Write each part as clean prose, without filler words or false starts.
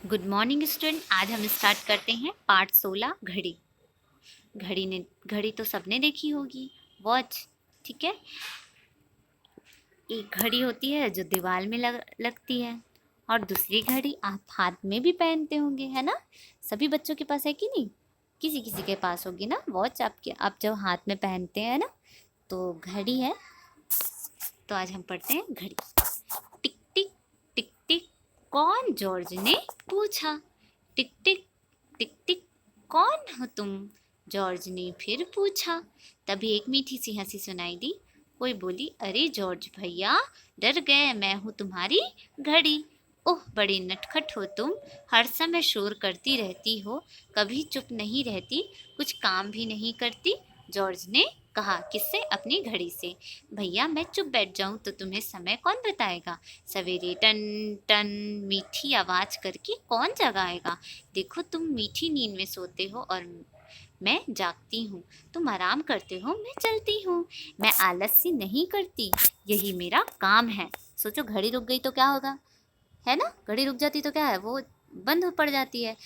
Good morning student. आज हम start करते हैं पार्ट 16 घड़ी। घड़ी तो सबने देखी होगी, वॉच। ठीक है, एक घड़ी होती है जो दीवार में लगती है, और दूसरी घड़ी आप हाथ में भी पहनते होंगे, है ना। सभी बच्चों के पास है कि नहीं, किसी किसी के पास होगी ना वॉच आपके, आप जो हाथ में पहनते हैं ना, तो घड़ी है। तो आज हम पढ़ते हैं घड़ी। टिक टिक टिक टिक, कौन, जॉर्ज ने पूछा। टिक टिक टिक टिक, कौन हो तुम, जॉर्ज ने फिर पूछा। तभी एक मीठी सी हंसी सुनाई दी। कोई बोली, अरे जॉर्ज भैया, डर गए, मैं हूँ तुम्हारी घड़ी। ओह बड़ी नटखट हो तुम, हर समय शोर करती रहती हो, कभी चुप नहीं रहती, कुछ काम भी नहीं करती। जॉर्ज ने कहा, किससे, अपनी घड़ी से। भैया मैं चुप बैठ जाऊं तो तुम्हें समय कौन बताएगा, सवेरे टन टन मीठी आवाज करके कौन जगाएगा। देखो तुम मीठी नींद में सोते हो और मैं जागती हूँ, तुम आराम करते हो, मैं चलती हूँ। मैं आलस्य नहीं करती, यही मेरा काम है। सोचो घड़ी रुक गई तो क्या होगा, है ना। घड़ी रुक जाती तो क्या है, वो बंद हो पड़ जाती है,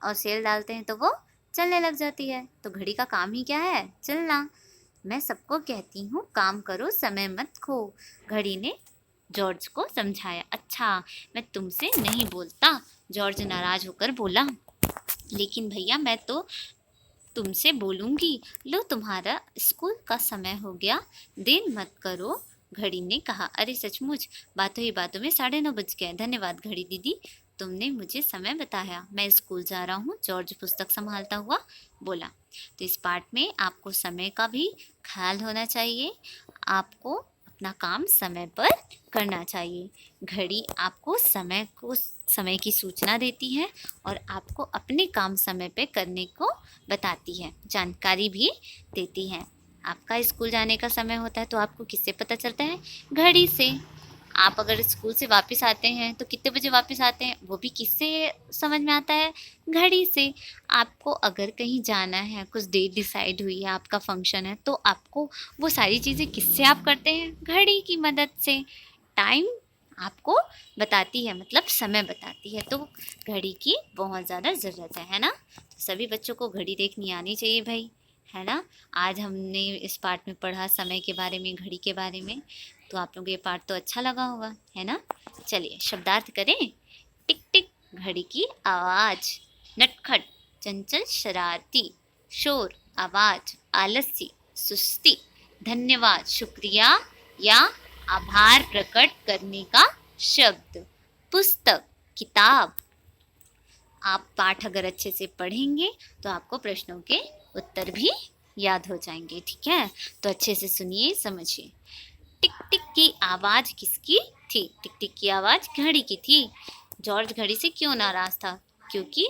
और सेल डालते हैं तो वो चलने लग जाती है। तो घड़ी का काम ही क्या है, चलना। मैं सबको कहती हूँ काम करो, समय मत खो, घड़ी ने जॉर्ज को समझाया। अच्छा, मैं तुमसे नहीं बोलता, जॉर्ज नाराज होकर बोला। लेकिन भैया मैं तो तुमसे बोलूंगी। लो तुम्हारा स्कूल का समय हो गया, देर मत करो, घड़ी ने कहा। अरे सचमुच, बातों ही बातों में 9:30 बज गए। धन्यवाद घड़ी दीदी, तुमने मुझे समय बताया। मैं स्कूल जा रहा हूँ, जॉर्ज पुस्तक संभालता हुआ बोला। तो इस पार्ट में आपको समय का भी ख्याल होना चाहिए, आपको अपना काम समय पर करना चाहिए। घड़ी आपको समय की सूचना देती है और आपको अपने काम समय पे करने को बताती है, जानकारी भी देती है। आपका स्कूल जाने का समय होता है तो आपको किससे पता चलता है, घड़ी से। आप अगर स्कूल से वापस आते हैं तो कितने बजे वापस आते हैं, वो भी किससे समझ में आता है, घड़ी से। आपको अगर कहीं जाना है, कुछ डेट डिसाइड हुई है, आपका फंक्शन है, तो आपको वो सारी चीज़ें किससे आप करते हैं, घड़ी की मदद से। टाइम आपको बताती है, मतलब समय बताती है, तो घड़ी की बहुत ज़्यादा ज़रूरत है ना। तो सभी बच्चों को घड़ी देखनी आनी चाहिए भाई, है ना। आज हमने इस पार्ट में पढ़ा समय के बारे में, घड़ी के बारे में, तो आप लोगों को ये पार्ट तो अच्छा लगा होगा, है ना। चलिए शब्दार्थ करें। टिक टिक, घड़ी की आवाज़। नटखट, चंचल शरारती। शोर, आवाज़, आलसी, सुस्ती। धन्यवाद, शुक्रिया या आभार प्रकट करने का शब्द। पुस्तक, किताब। आप पाठ अगर अच्छे से पढ़ेंगे तो आपको प्रश्नों के उत्तर भी याद हो जाएंगे, ठीक है। तो अच्छे से सुनिए, समझिए। टिक टिक की आवाज किसकी थी, टिक टिक की आवाज घड़ी की थी। जॉर्ज घड़ी से क्यों नाराज था, क्योंकि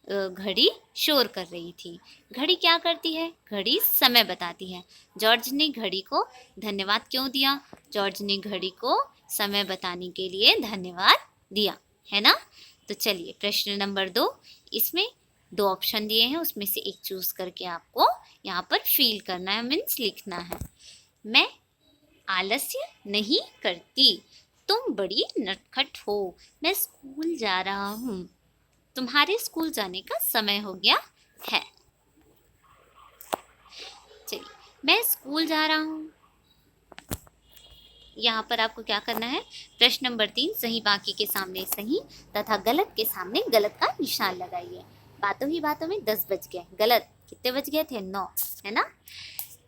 घड़ी शोर कर रही थी। घड़ी क्या करती है, घड़ी समय बताती है। जॉर्ज ने घड़ी को धन्यवाद क्यों दिया, जॉर्ज ने घड़ी को समय बताने के लिए धन्यवाद दिया, है ना। तो चलिए प्रश्न नंबर 2, इसमें 2 ऑप्शन दिए हैं, उसमें से एक चूज करके आपको यहाँ पर फील करना है, मीन्स लिखना है। मैं आलस्य नहीं करती, तुम बड़ी नटखट हो, मैं स्कूल जा रहा हूँ, तुम्हारे स्कूल जाने का समय हो गया है। चलिए, मैं स्कूल जा रहा हूँ, यहाँ पर आपको क्या करना है, प्रश्न नंबर 3, सही वाक्य के सामने सही तथा गलत के सामने गलत का निशान लगाइए। बातों ही बातों में 10 बज गए, गलत कितने बज गए थे, 9, है ना।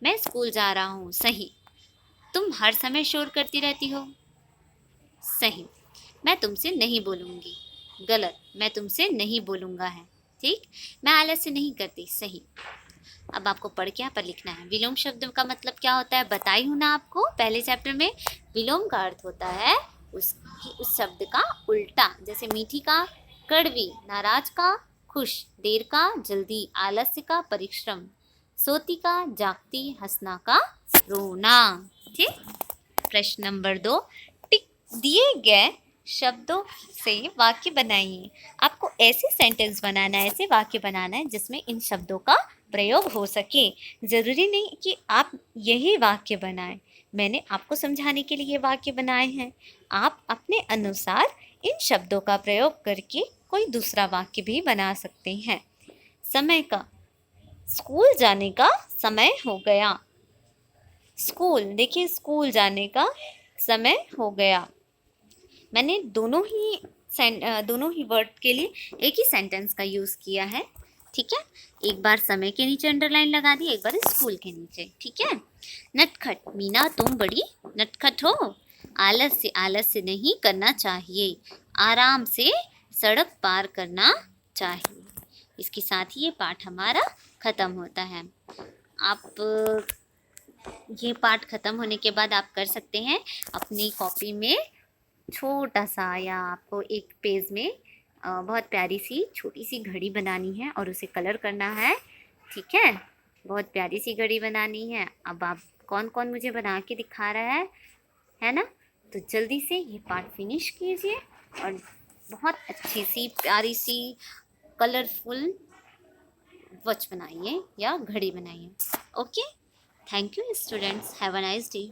मैं स्कूल जा रहा हूँ, सही। तुम हर समय शोर करती रहती हो, सही। मैं तुमसे नहीं बोलूँगी, गलत, मैं तुमसे नहीं बोलूँगा है, ठीक। मैं आलस्य नहीं करती, सही। अब आपको पढ़ के यहाँ पर लिखना है। विलोम शब्द का मतलब क्या होता है, बताई हूँ ना आपको पहले चैप्टर में। विलोम का अर्थ होता है उस शब्द का उल्टा, जैसे मीठी का कड़वी, नाराज का खुश, देर का जल्दी, आलस्य का परिश्रम, सोती का जागती, हंसना का रोना, ठीक। प्रश्न नंबर 2, टिक दिए गए शब्दों से वाक्य बनाइए। आपको ऐसे सेंटेंस बनाना है, ऐसे वाक्य बनाना है जिसमें इन शब्दों का प्रयोग हो सके। ज़रूरी नहीं कि आप यही वाक्य बनाएं, मैंने आपको समझाने के लिए ये वाक्य बनाए हैं। आप अपने अनुसार इन शब्दों का प्रयोग करके कोई दूसरा वाक्य भी बना सकते हैं। समय का, स्कूल जाने का समय हो गया। स्कूल, देखिए स्कूल जाने का समय हो गया। मैंने दोनों ही वर्ड के लिए एक ही सेंटेंस का यूज़ किया है, ठीक है। एक बार समय के नीचे अंडरलाइन लगा दी, एक बार स्कूल के नीचे, ठीक है। नटखट, मीना तुम बड़ी नटखट हो। आलस से नहीं करना चाहिए, आराम से सड़क पार करना चाहिए। इसके साथ ही ये पाठ हमारा ख़त्म होता है। आप ये पाठ ख़त्म होने के बाद आप कर सकते हैं अपनी कॉपी में छोटा सा, या आपको एक पेज में बहुत प्यारी सी छोटी सी घड़ी बनानी है और उसे कलर करना है, ठीक है। बहुत प्यारी सी घड़ी बनानी है। अब आप कौन कौन मुझे बना के दिखा रहा है ना। तो जल्दी से ये पार्ट फिनिश कीजिए और बहुत अच्छी सी प्यारी सी कलरफुल वॉच बनाइए या घड़ी बनाइए। Okay, thank you students, have a nice day.